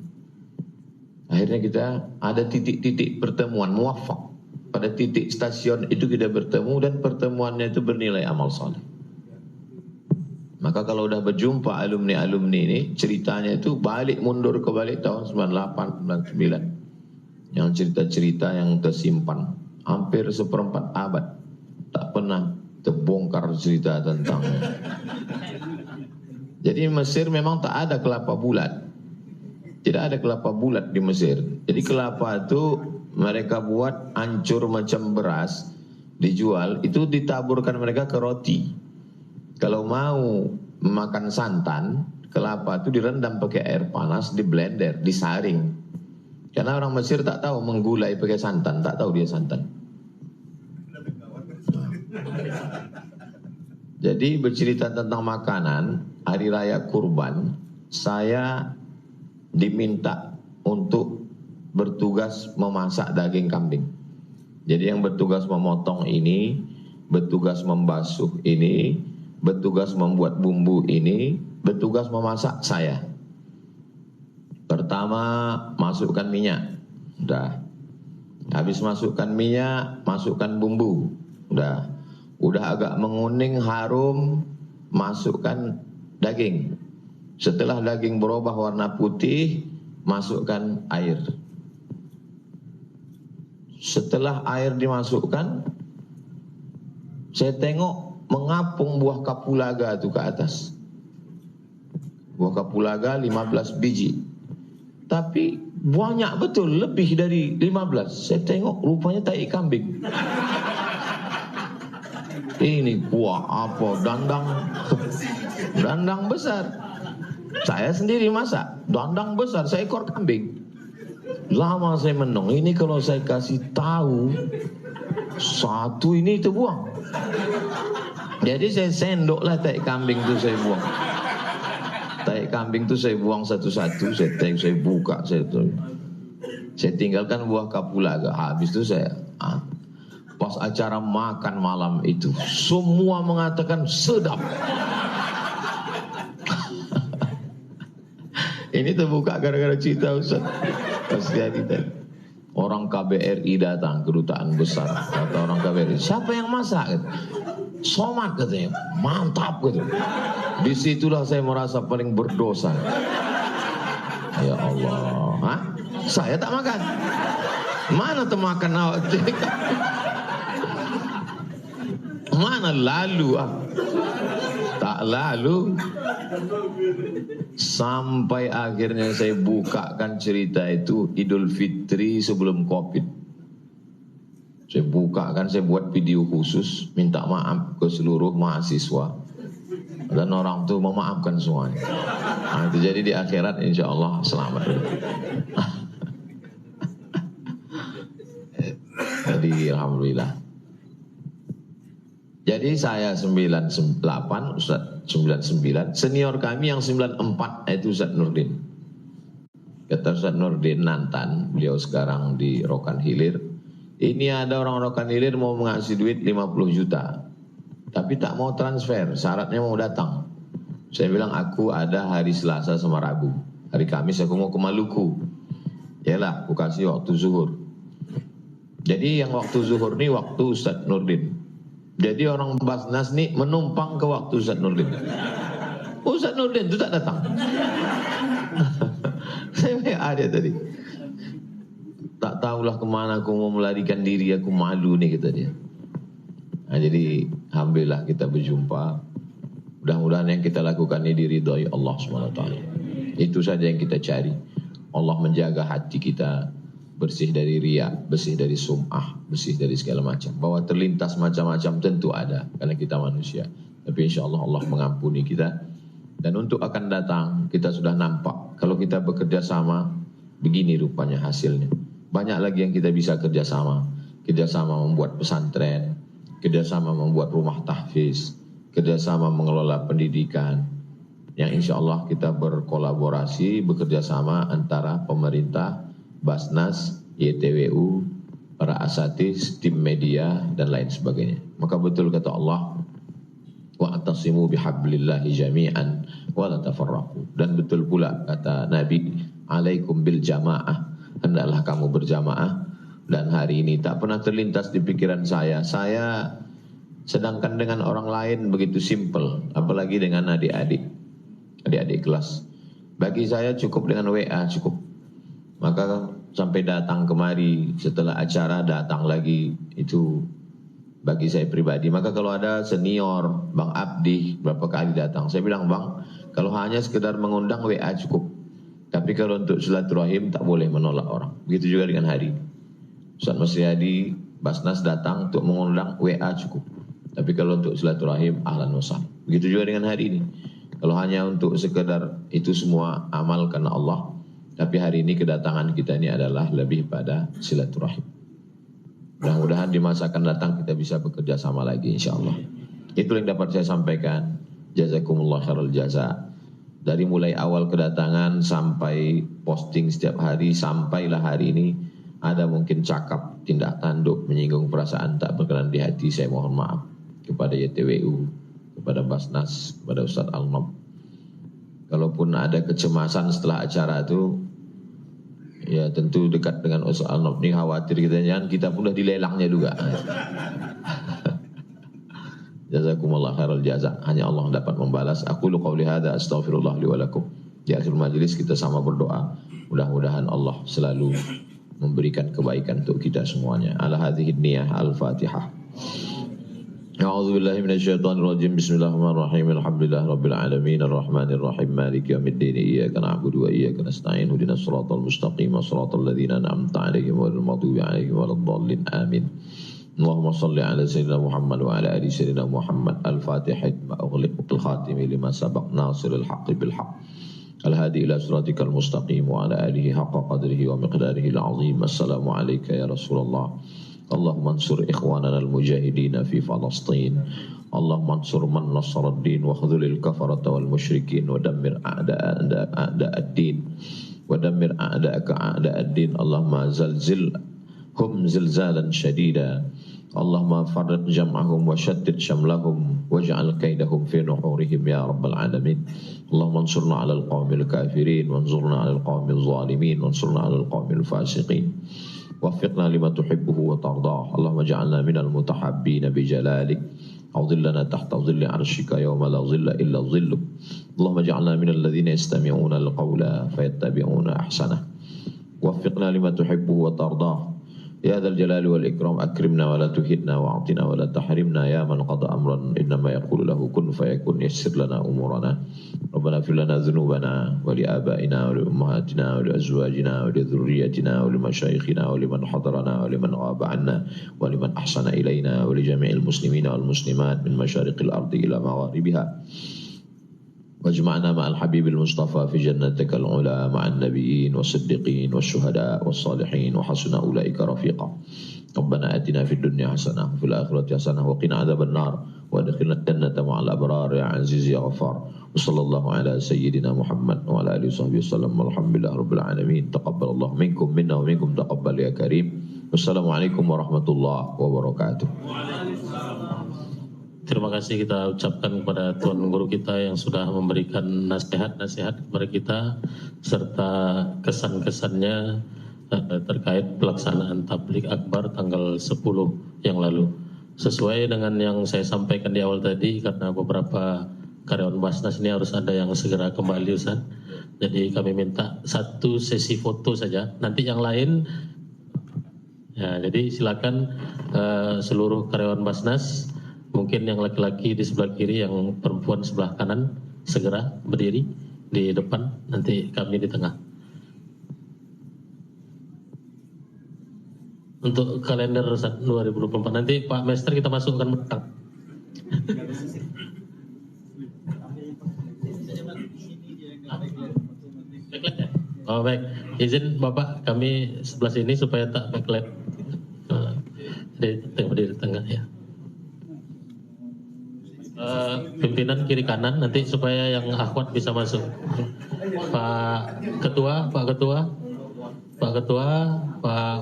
Akhirnya kita ada titik-titik pertemuan muwafaq. Pada titik stasiun itu kita bertemu dan pertemuannya itu bernilai amal saleh. Maka kalau udah berjumpa alumni-alumni ini, ceritanya itu balik mundur ke balik tahun 98, 99. Yang cerita-cerita yang tersimpan hampir seperempat abad, tak pernah terbongkar cerita tentang. Jadi Mesir memang tak ada kelapa bulat. Tidak ada kelapa bulat di Mesir. Jadi kelapa itu mereka buat hancur macam beras, dijual, itu ditaburkan mereka ke roti. Kalau mau makan santan, kelapa itu direndam pakai air panas, di blender, disaring. Karena orang Mesir tak tahu menggulai pakai santan, tak tahu dia santan. Jadi bercerita tentang makanan, hari raya kurban, saya diminta untuk bertugas memasak daging kambing. Jadi yang bertugas memotong ini, bertugas membasuh ini, bertugas membuat bumbu ini, bertugas memasak saya. Pertama masukkan minyak, udah. Habis masukkan minyak, masukkan bumbu, udah. Udah agak menguning harum, masukkan daging. Setelah daging berubah warna putih, masukkan air. Setelah air dimasukkan, saya tengok mengapung buah kapulaga itu ke atas. Buah kapulaga 15 biji. Tapi banyak betul, lebih dari 15. Saya tengok rupanya tai kambing. Ini buah apa? Dandang besar. Saya sendiri masak, dandang besar, seekor kambing. Lama saya menung, ini kalau saya kasih tahu, satu ini terbuang. Jadi saya sendoklah tai kambing itu saya buang. Tai kambing itu saya buang satu-satu, saya buka, saya tinggalkan buah kapulaga. Habis itu saya pas acara makan malam itu, semua mengatakan sedap. Ini terbuka gara-gara cerita Ustaz. Orang KBRI datang, kedutaan besar. Kata orang KBRI, siapa yang masak? Somad katanya, mantap gitu. Disitulah saya merasa paling berdosa. Ya Allah, hah? Saya tak makan. Mana termakan awak? Mana lalu? Tak lalu. Sampai akhirnya saya bukakan cerita itu Idul Fitri sebelum Covid. Saya bukakan, saya buat video khusus minta maaf ke seluruh mahasiswa dan orang tuh memaafkan semuanya. Nah, itu jadi di akhirat insya Allah selamat. Jadi alhamdulillah. Jadi saya 98, Ustaz 99, senior kami yang 94 itu Ustaz Nurdin. Kata Ustaz Nurdin Nantan, beliau sekarang di Rokan Hilir. Ini ada orang Rokan Hilir mau ngasih duit 50 juta. Tapi tak mau transfer, syaratnya mau datang. Saya bilang aku ada hari Selasa sama Rabu. Hari Kamis aku mau ke Maluku. Yalah, aku kasih waktu zuhur. Jadi yang waktu zuhur ini waktu Ustaz Nurdin. Jadi orang Basnas nih menumpang ke waktu Ustaz Nurdin. Ustaz Nurdin itu tak datang. Saya ada tadi. Tak tahulah kemana aku mau melarikan diri, aku malu nih kata dia. Nah, jadi alhamdulillah kita berjumpa. Mudah-mudahan yang kita lakukan ini diridhai Allah SWT. Itu saja yang kita cari. Allah menjaga hati kita bersih dari riya, bersih dari sum'ah, bersih dari segala macam. Bahwa terlintas macam-macam tentu ada, karena kita manusia. Tapi insya Allah Allah mengampuni kita. Dan untuk akan datang kita sudah nampak kalau kita bekerja sama begini rupanya hasilnya. Banyak lagi yang kita bisa kerjasama. Kerjasama membuat pesantren, kerjasama membuat rumah tahfiz, kerjasama mengelola pendidikan. Yang insya Allah kita berkolaborasi, bekerjasama antara pemerintah, Basnas, YTWU, para asatidz, tim media dan lain sebagainya. Maka betul kata Allah, wa'tasimu bihablillahi jami'an wa la tafarraqu. Dan betul pula kata Nabi, alaikum bil jamaah, hendaklah kamu berjamaah. Dan hari ini tak pernah terlintas di pikiran saya sedangkan dengan orang lain begitu simple, apalagi dengan adik-adik kelas. Bagi saya cukup dengan WA cukup. Maka sampai datang kemari setelah acara datang lagi, itu bagi saya pribadi. Maka kalau ada senior Bang Abdi berapa kali datang, saya bilang Bang, kalau hanya sekedar mengundang WA cukup. Tapi kalau untuk silaturahim tak boleh menolak orang. Begitu juga dengan hari. Ustaz Masriyadi, Basnas datang untuk mengundang, WA cukup. Tapi kalau untuk silaturahim, ahlan wa sahlan. Begitu juga dengan hari ini. Kalau hanya untuk sekedar itu semua amal karena Allah, tapi hari ini kedatangan kita ini adalah lebih pada silaturahim. Mudah-mudahan di masa akan datang kita bisa bekerja sama lagi insyaAllah. Itu yang dapat saya sampaikan. Jazakumullah khairul jaza. Dari mulai awal kedatangan sampai posting setiap hari, sampailah hari ini ada mungkin cakap, tindak tanduk, menyinggung perasaan tak berkenan di hati, saya mohon maaf kepada YTWU, kepada Basnas, kepada Ustaz Al-Nob. Kalaupun ada kecemasan setelah acara itu, ya tentu dekat dengan Ustaz Al-Nob ini khawatir kita pun dah dilelangnya juga. Jazakumullah khairal jaza. Hanya Allah dapat membalas. Aqulu qawli hadza astaghfirullah li wa lakum. Di akhir majlis kita sama berdoa. Mudah-mudahan Allah selalu memberikan kebaikan untuk kita semuanya. Ala hadhihi niyah al-Fatihah. A'udzu billahi minasyaitonir rajim. Bismillahirrahmanirrahim. Alhamdulillahi rabbil alamin arrahmanir rahim maliki yaumiddin. Iyyaka na'budu wa iyyaka nasta'in. Ihdinas siratal mustaqim. Shiratal ladzina an'amta 'alaihim ghairil maghdubi 'alaihim waladdallin. Amin. Allahumma salli ala sayyidina Muhammad wa ala ali sayyidina Muhammad. Al-Fatihah ma ughliq al-khatim lima sabaq nasiril haqqi bil haqq. Al-hadi ila siratikal mustaqim wa ala alihi haqqa qadrihi wa miqdarihi al-azim. Assalamu alayka ya Rasulullah. Allahumma ansur ikhwanana al-mujahidin fi Palestin. Allahumma ansur man nasara ad-din wa khudhulil kafarata wal musyrikin wa dammir a'da ad-din wa dammir a'da'aka a'da ad-din. Allahumma zalzil hum zilzalan syadida. Allahumma farriq jam'ahum wa shaddid shamlahum waj'al kaidahum fi nuhurihim ya rabbal alamin. Allahumma ansurna 'alal qaumil kafirin wansurna 'alal qaumil zalimin wansurna 'alal qaumil fasiqin. Waffiqna lima tuhibbuhu wa tardah. Allahumma ja'alna minal mutahabbin bi jalalik. Awdillana tahta dhilli 'arsyika yawma la dhilla illa dhilluk. Allahumma ja'alna minal ladzina yastami'una al-qawla fayattabi'una ahsanah. Waffiqna lima tuhibbuhu wa tardah. Ya dzal jalali wal ikram akrimna wa la tuhidna wa a'tina wa la tahrimna ya man qada amran innama yaqulu lahu kun fayakun yassir lana umurana. Rabbana fir lana dhunubana wa li abaina wa li ummahatina wa li azwajina wa li dhurriyyatina wa li masyayikhina wa liman hadarana wa liman ghaba 'anna wa liman ahsana ilaina wa li jami'il muslimina wal muslimat min masyariqil ardi ila magharibiha. واجمعنا مع الحبيب المصطفى في جنتك العلا مع النبيين والصديقين والشهداء والصالحين وحسن أولئك رفيقا. ربنا آتنا في الدنيا حسنة وفي الآخرة حسنة وقنا عذاب النار وادخلنا الجنة مع الأبرار يا عزيز يا غفار. وصلى الله على سيدنا محمد وعلى آله وصحبه وسلم والحمد لله رب العالمين. تقبل الله منكم منا ومنكم تقبل يا كريم. والسلام عليكم ورحمة الله وبركاته. Terima kasih kita ucapkan kepada Tuan Guru kita yang sudah memberikan nasihat-nasihat kepada kita serta kesan-kesannya terkait pelaksanaan tabligh akbar tanggal 10 yang lalu. Sesuai dengan yang saya sampaikan di awal tadi, karena beberapa karyawan Basnas ini harus ada yang segera kembali Ustaz. Jadi kami minta satu sesi foto saja. Nanti yang lain ya, jadi silakan seluruh karyawan Basnas, mungkin yang laki-laki di sebelah kiri, yang perempuan sebelah kanan, segera berdiri di depan, nanti kami di tengah. Untuk kalender 2024 nanti Pak Master kita masukkan belakang. Oh baik, izin Bapak kami sebelah sini supaya tak backlight. Berdiri di tengah ya. Pimpinan kiri kanan nanti supaya yang akhwat bisa masuk. Pak Ketua, Pak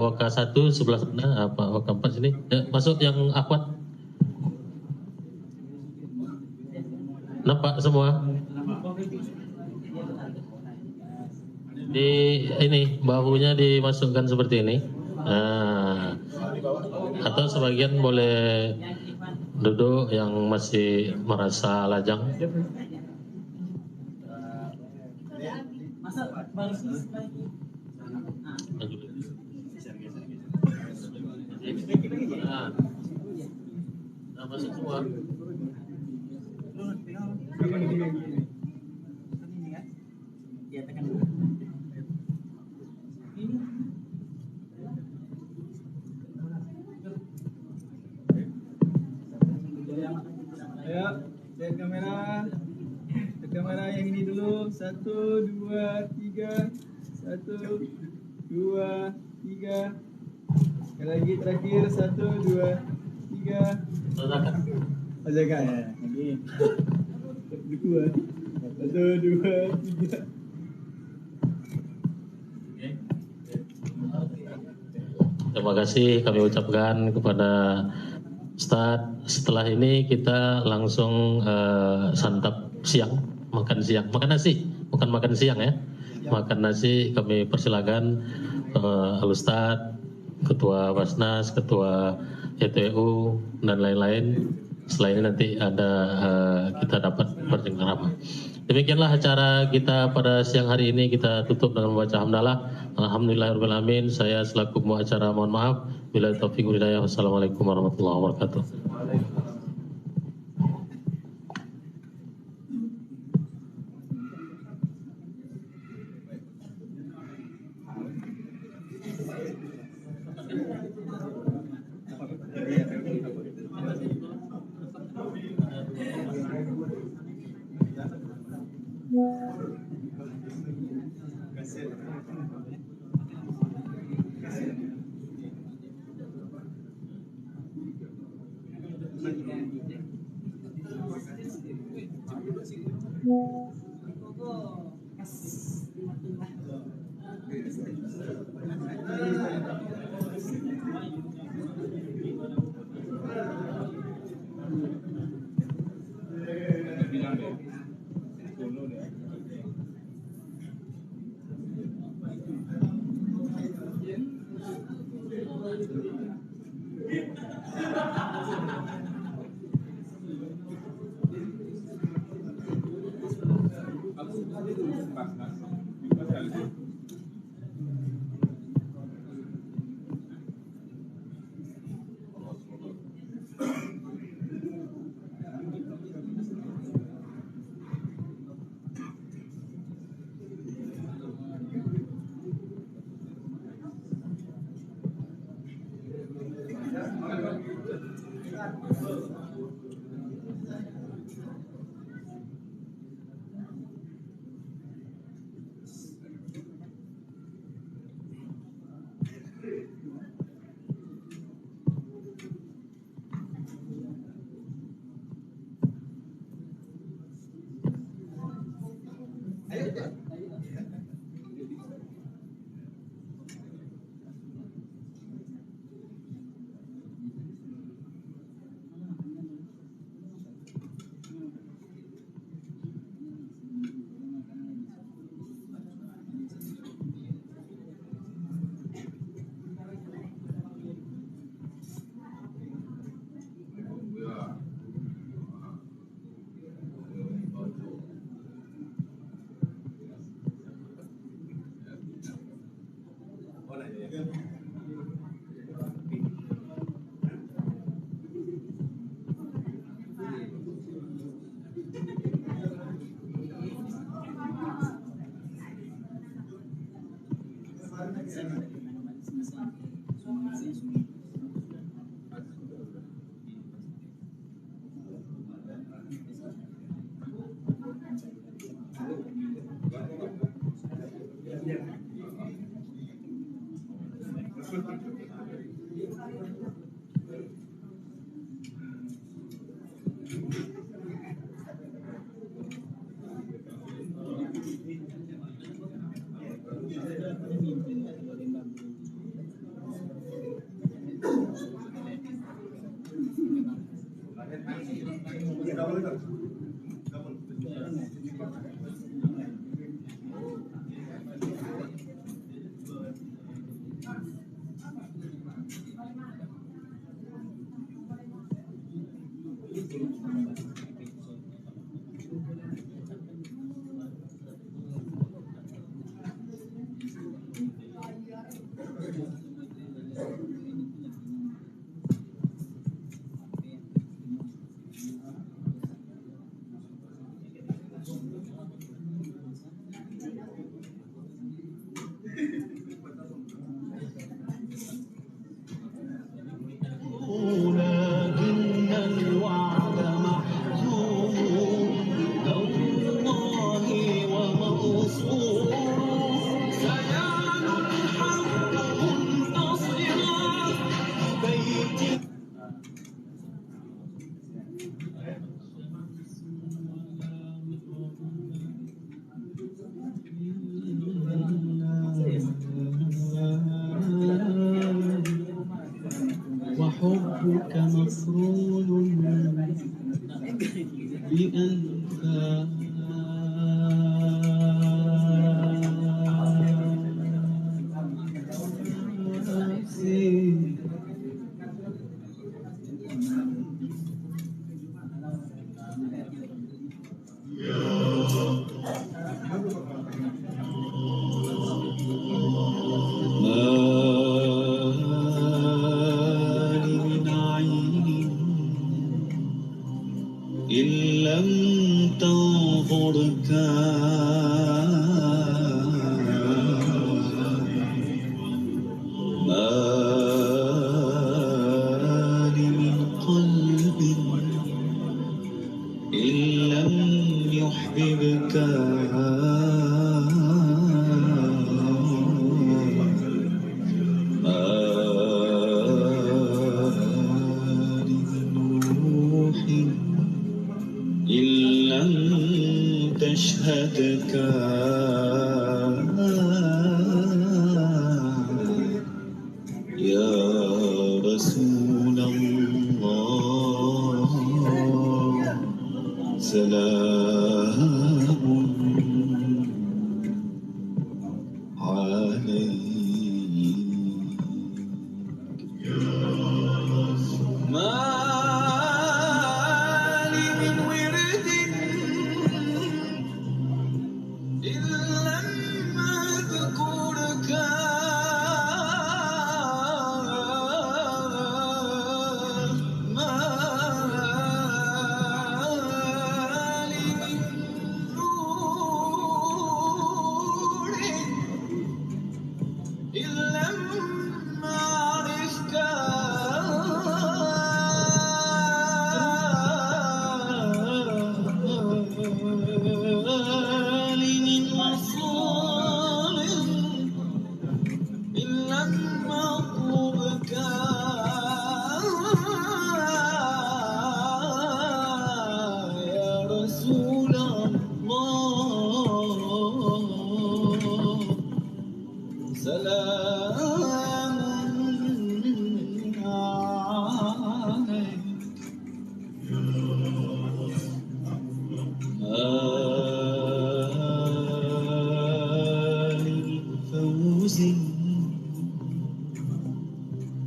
Waka 1 sebelah sana, Pak Waka 4 sini. Ya, masuk yang akhwat. Nampak semua? Di ini bahunya dimasukkan seperti ini. Nah, atau sebagian boleh duduk yang masih merasa lajang. Nah, masuk semua. Set kamera. Set kamera yang ini dulu. 1, 2, 3. 1, 2, 3. Sekali lagi terakhir. 1, 2, 3. Ajakan ya. Lagi. 2. 1, 2, 3. Terima kasih kami ucapkan kepada Ustadz. Setelah ini kita langsung santap siang, makan siang, makan nasi, bukan makan siang ya. Makan nasi kami persilakan Al-Ustadz, Ketua Basnas, Ketua YTU dan lain-lain. Setelah ini nanti ada kita dapat bercengkerama. Demikianlah acara kita pada siang hari ini, kita tutup dengan membaca hamdalah. Alhamdulillahirabbil alamin. Saya selaku pembawa acara mohon maaf. Bila taufiq wal hidayah. Wassalamualaikum warahmatullahi wabarakatuh. إن الوعد محزون ذاك مفروض بأنفاسي إن لم تنظرك ما لي من قلب إن لم يحببك إن لم تشهدك يا رسول الله سلام عليك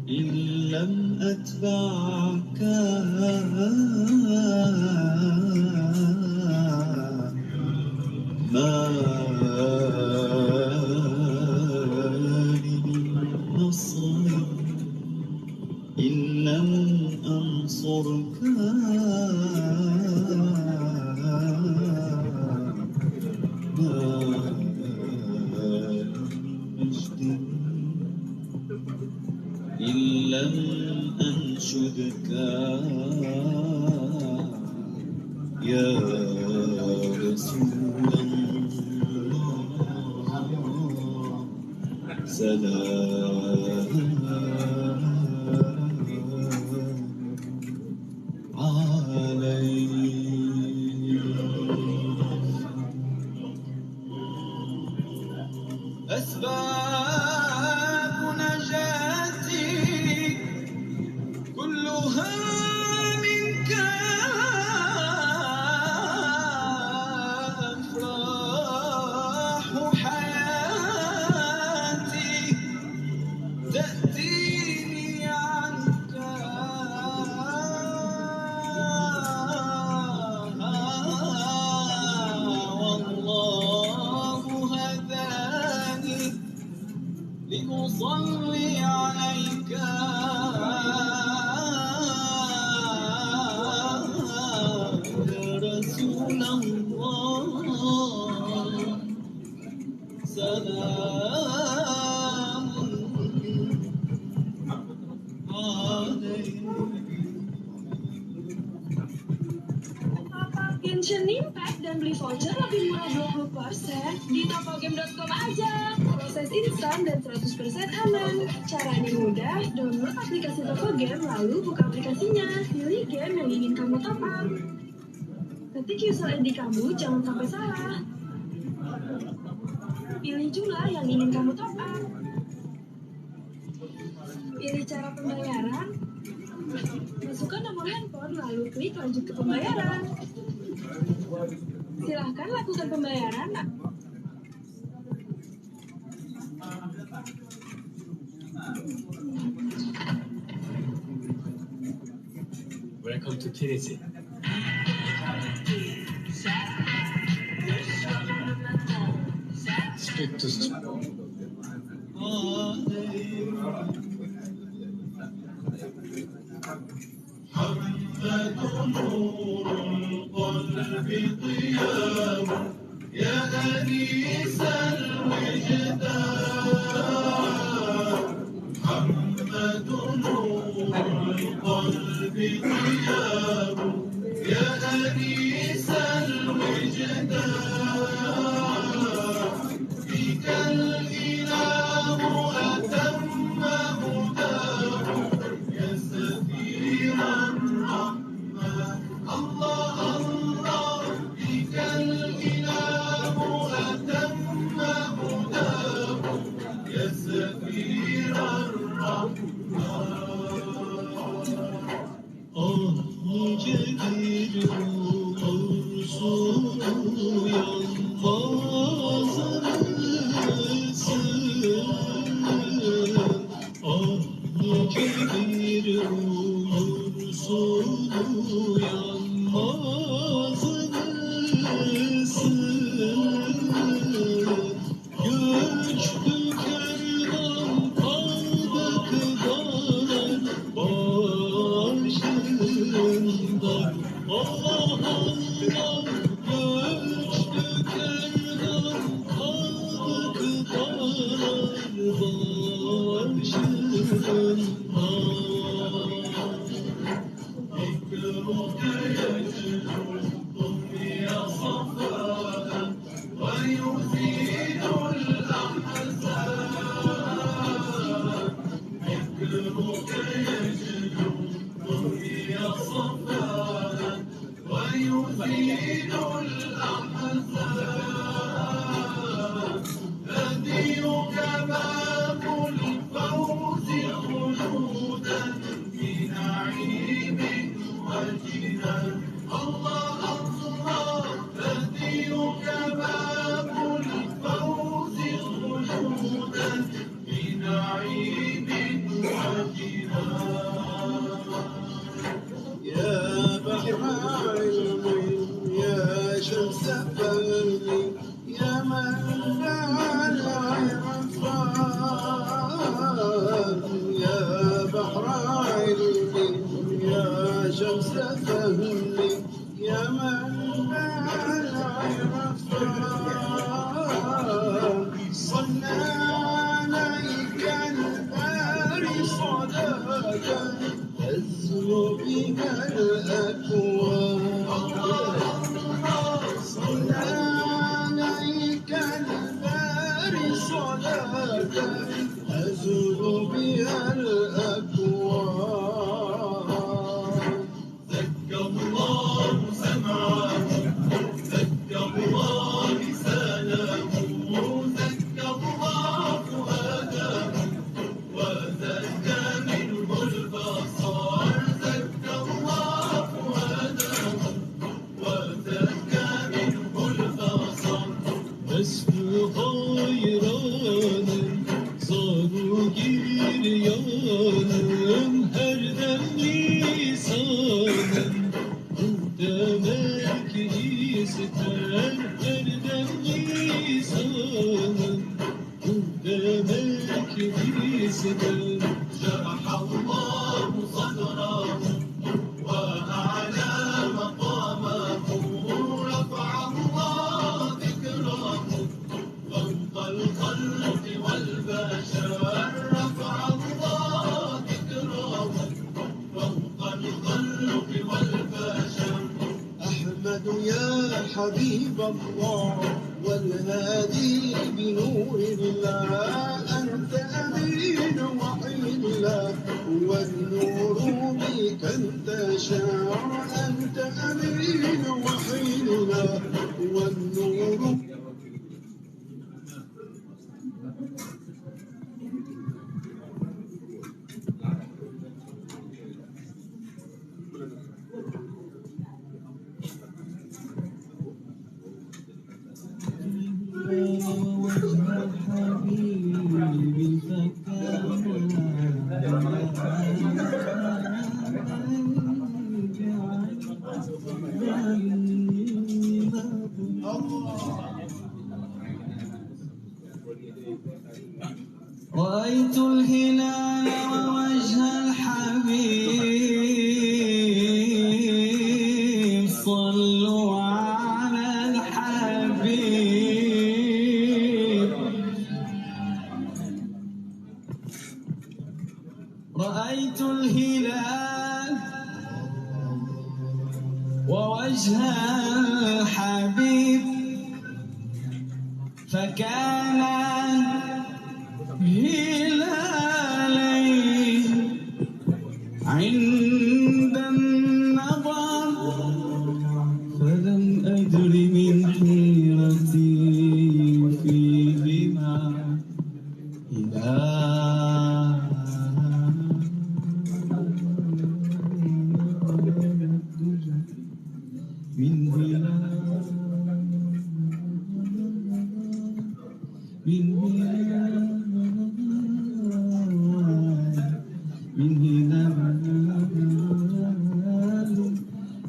إن لم أتبعك ما لي من نصر إن لم أنصرك ما إن لم أنشدك يا رسول الله سلام عليك أسباب نجاتي كلها منك أفراح حياتي تأتيني عنك والله هداني لأصلي عليك يا رسول الله سلام عليك. Genshin Impact dan beli voucher lebih murah 20% di topogame.com aja. Proses instan dan 100% aman. Caranya mudah, download aplikasi Topogame lalu buka aplikasinya. Pilih game yang ingin kamu top up. Ketik user ID kamu, jangan sampai salah. Pilih jumlah yang ingin kamu top up. Pilih cara pembayaran. Masukkan nomor handphone lalu klik lanjut ke pembayaran. Silahkan lakukan pembayaran. Welcome to Tennessee. Street to street. رأيت الهلال ووجه الحبيب صلوا على الحبيب رأيت الهلال ووجه الحبيب فكان هلالي عند النظر فلم أدر من حيرتي فيهما من هلال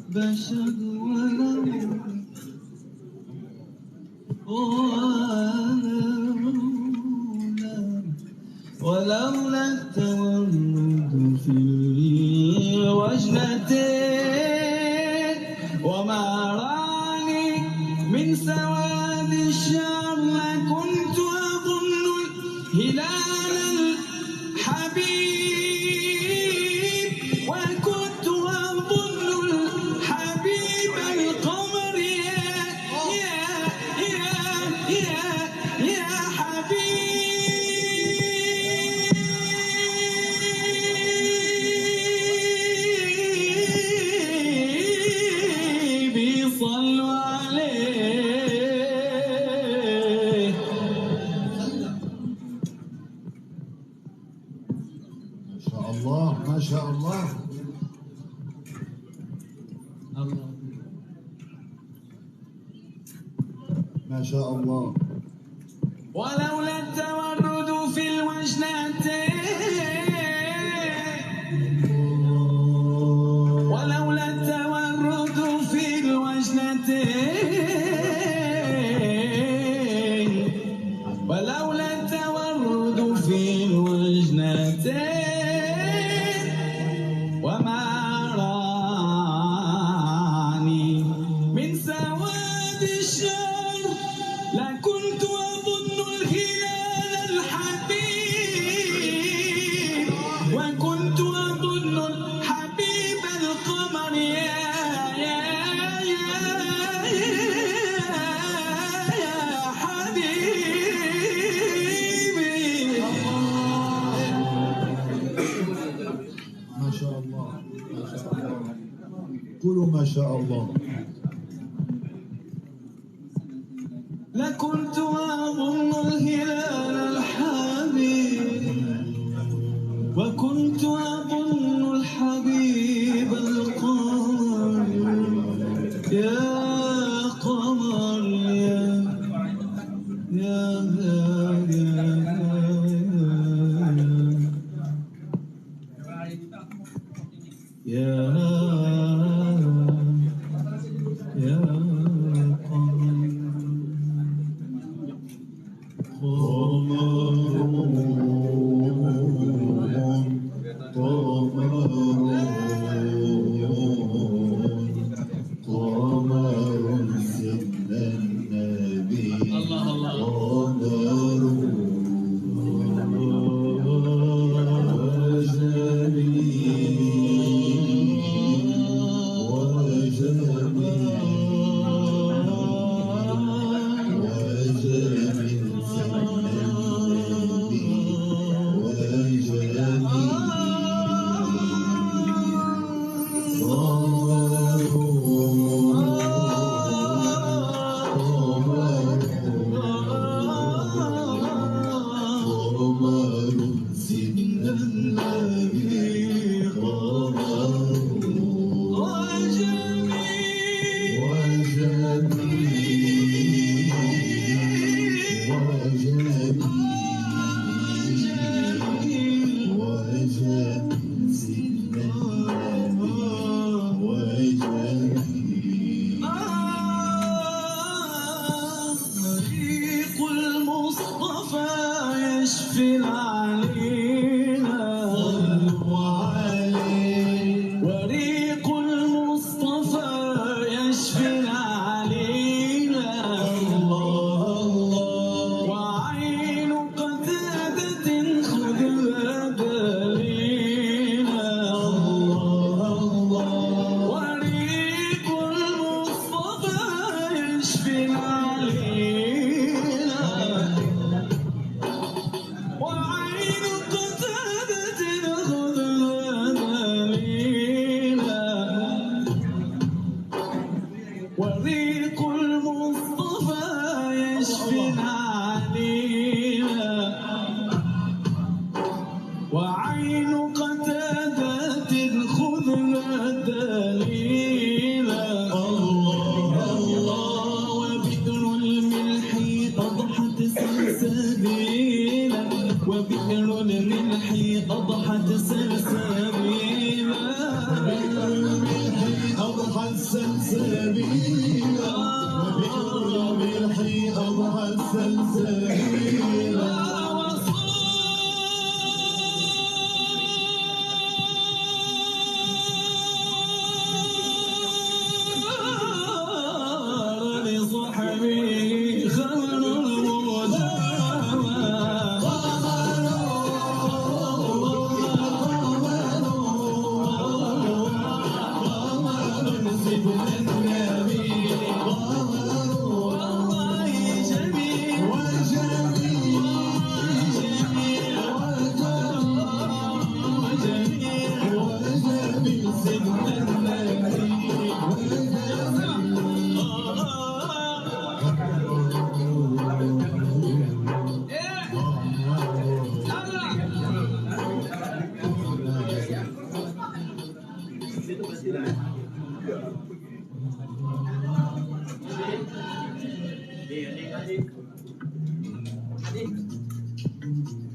بشر ولولا التورد في الوجنتين وما راني من سواد الشر لكنت أظن هلال الحبيب وكنت أظن الحبيب القمر يا حبيبي صلوا عليه ما شاء الله ما شاء الله ولولا التورد في الوجنتين ولولا التورد في الوجنتين ولولا التورد في الوجنتين وما راني من سواد الشر لكنت أظن الهلال الحبيب وكنت أظن الحبيب القمر يا حبيبي ما شاء الله قولوا ما شاء الله لكنت أظن الهلال الحبيب وكنت أظن الحبيب القمر يا قمر يا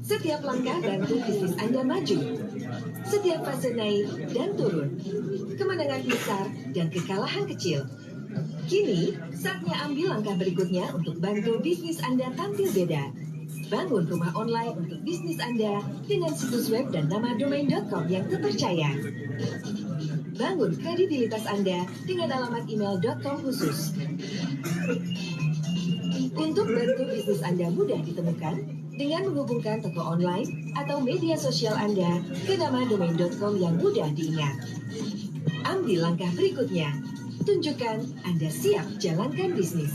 Setiap langkah bantu bisnis Anda maju. Setiap fase naik dan turun. Kemenangan besar dan kekalahan kecil. Kini, saatnya ambil langkah berikutnya untuk bantu bisnis Anda tampil beda. Bangun rumah online untuk bisnis Anda dengan situs web dan nama domain.com yang terpercaya. Bangun kredibilitas Anda dengan alamat email.com khusus. Untuk bantu bisnis Anda mudah ditemukan dengan menghubungkan toko online atau media sosial Anda ke nama domain.com yang mudah diingat. Ambil langkah berikutnya. Tunjukkan Anda siap jalankan bisnis.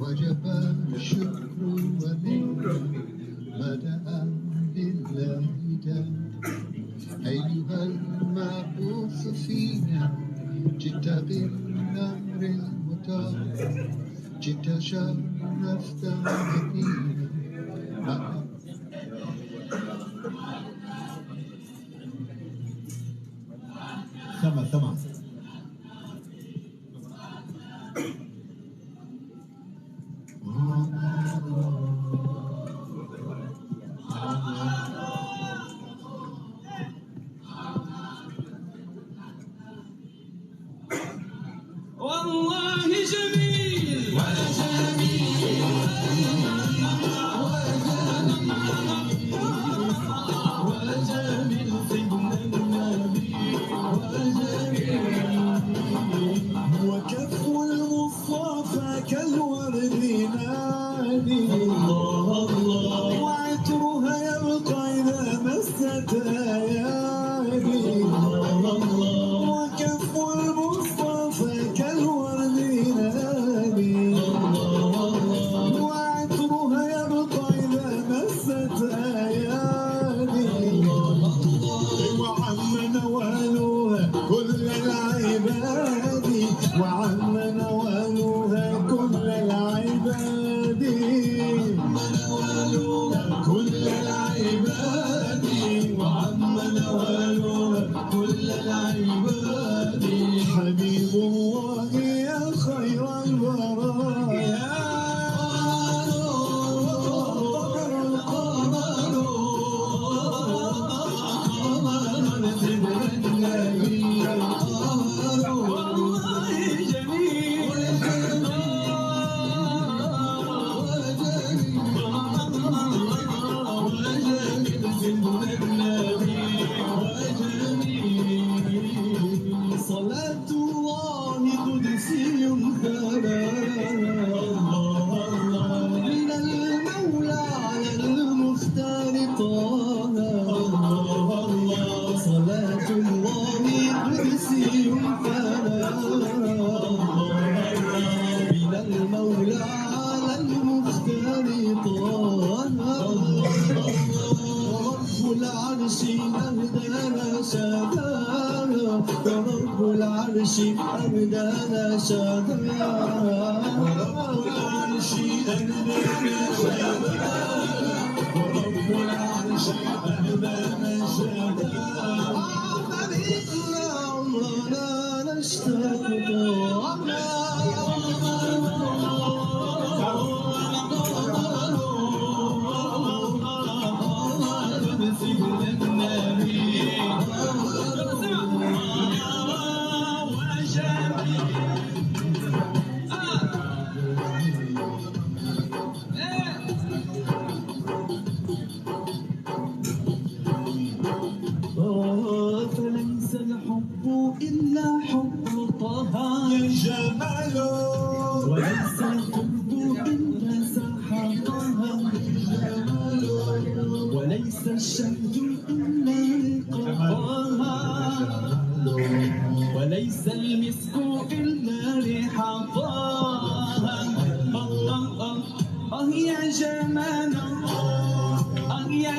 وجب الشكر والذكر بدأ بالله أيها المبعوث فينا جئت بالأمر المطاع جئت شرفت مدينة سمع والله جميل وكف المصطفى كالورد نادي وعطرها يبقى إذا مست أيادي وكف المصطفى كالورد نادي وعطرها يبقى إذا مست أيادي وعم نوالها كل العباد وعم نوالها كل العباد العرش أبدانا شهدا ورب العرش أبدانا شهدا ورب العرش أبدانا شهدا فرحنا عمرنا نشتاق طعمنا فليس الحب إلا حب طه يا جماله وليس الحب إلا سحقها وليس الشهد إلا رقاها وليس المسك إلا ريحها يا جماله يا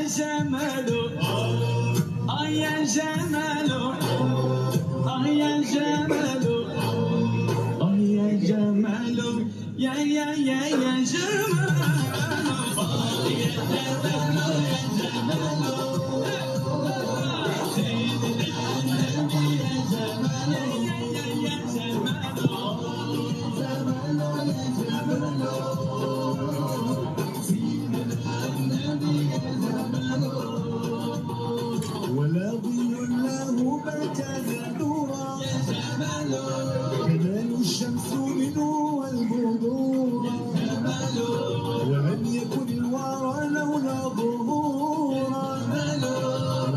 جماله يا جماله يا جماله يا جماله يا ولا ظل له بكى نورا كمال الشمس منه والبذور ولم يكن الورى لولا ظهورا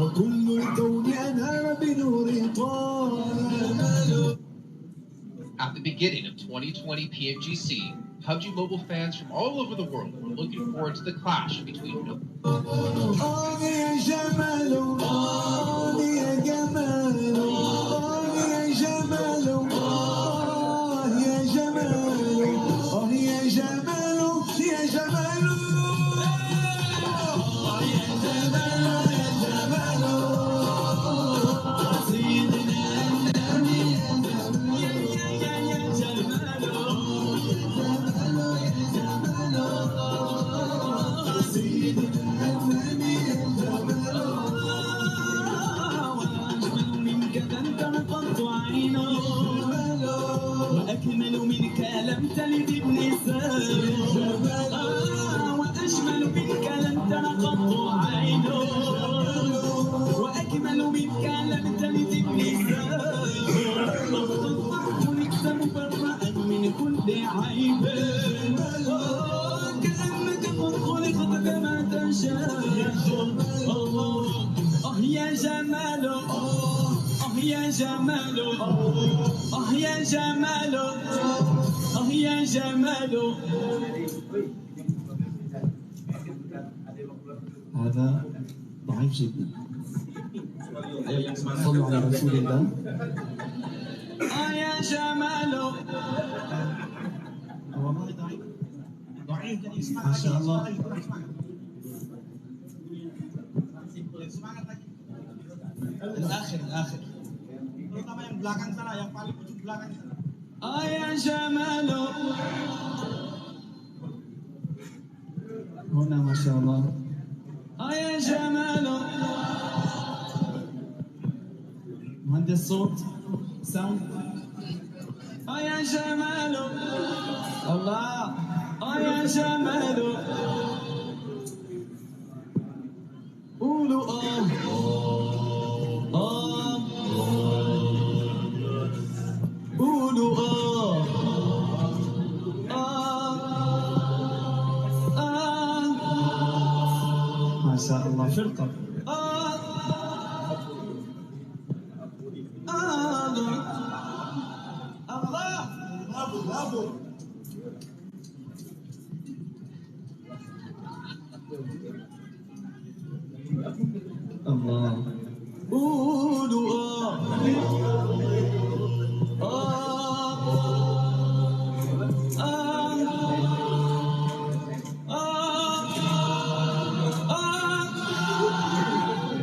وكل الكون أنار بنور طه. At the beginning of 2020 PMGC, PUBG Mobile fans from all over the world were looking forward to the clash between وأكمل منك لم تلد النساء وأجمل منك لم تر قط عين وأكمل منك لم تلد النساء خلقت مبرأ من كل عيب كأنك قد خلقت كما تشاء يا جماله يا جماله يا جماله يا جماله. هذا ضعيف جدا. صلوا على رسول الله. يا جماله والله ضعيف ضعيف ما شاء الله. الآخر terutama yang belakang sana, yang paling ujung belakang sana. Ya jamalu هنا ما شاء الله. يا جماله مهندس صوت ساوند. يا جماله الله يا جماله قولوا قولوا ما شاء الله فرقة. الله أبو الله قولوا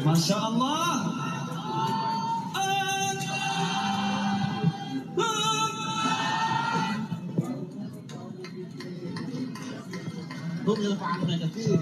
ما شاء الله. هم يرفعون كثير.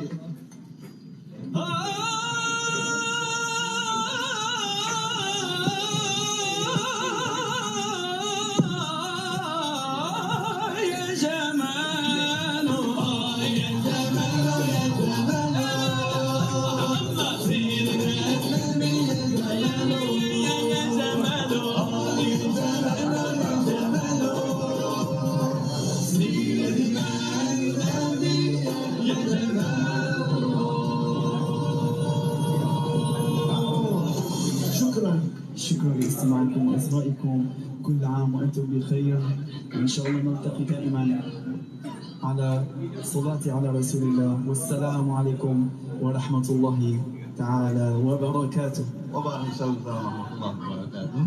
شكرا لاستماعكم وإصغائكم. كل عام وأنتم بخير، وإن شاء الله نلتقي دائما على الصلاة على رسول الله. والسلام عليكم ورحمة الله تعالى وبركاته. وبارك الله ورحمة الله وبركاته.